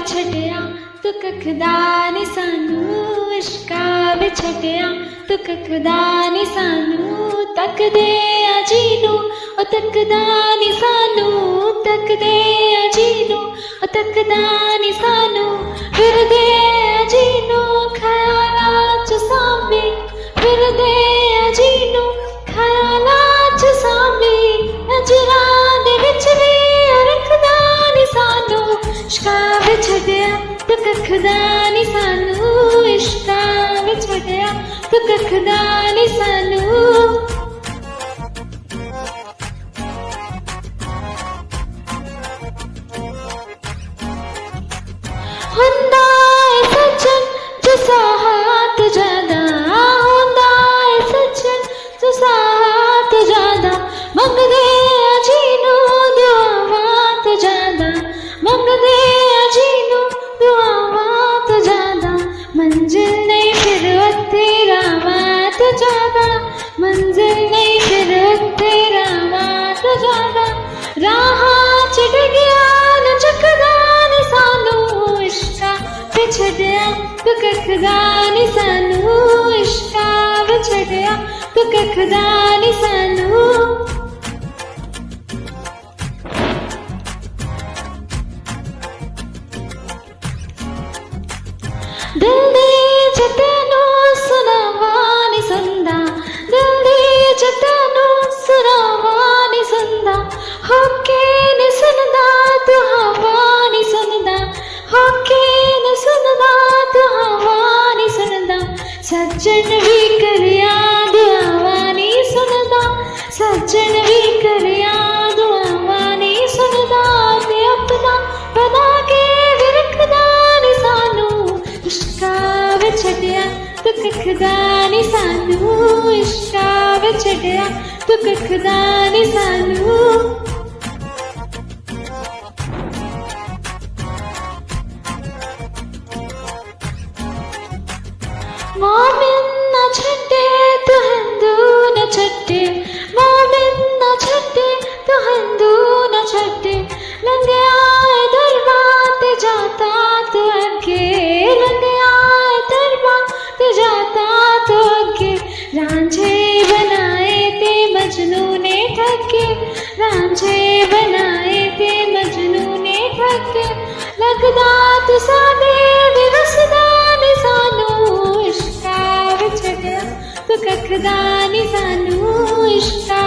विछड़िया तू कखदा नी सानू इश्का विछड़िया तू कखदा नी सानू तकदे आ जीनू ओ तकदा नी सानू तकदे आ जीनू ओ तकदा नी सानू फिरदे आ जीनू ख्यालां च सामी फिरदे आ जीनू ख्यालां च सामी नजरां दे विच वी रखदा नी सानू इश्का विछड़िया तू कखदा नी सानू इश्का विछड़िया तू कखदा नी सानू हुंदा है सजन जिसा हाथ ज्यादा हुंदा है सजन जिसा हाथ ज्यादा मंगदे अजीनू दुआवां तो ज्यादा मंगदे अजीनू दुआवां तो ज्यादा मंजिल नहीं फिर तेरा बात ज्यादा मंजिल नहीं फिर तेरा बात ज्यादा राह च डिग्या न चकदा नी सानू इश्का विछड़िया तू कखदा नी सानू इश्का विछड़िया तू कखदा नी सानू दिल दी जतनू सुनावा नी सुनदा दिल दी जतनू सुनावा नी सुनदा होके नी सुनदा तू हवा नी सुनदा होके नी सुनदा तू हवा नी सुनदा सज्जन भी करिया दुआवा नी सुनदा सज्जन भी करिया दुआवा नी सुनदा ते अपना बना के भी रखदा नी सानू इश्का विछड़िया तू कखदा नी सानू इश्का विछड़िया तू कखदा नी सानू मोमिन न छड्डे तू हिंदू न छड्डे मोमिन न छड्डे तू हिंदू न छड्डे लंघिया दरबार ते जाता तू अगे लंघिया दरबार ते जाता तू अगे रांझे बनाए ते मजनू ने ठगे रांझे बनाए ते मजनू ने ठगे लगदा तू साडे विवसदा नी सानू इश्का विछड़िया तू कखदा नी सानू इश्का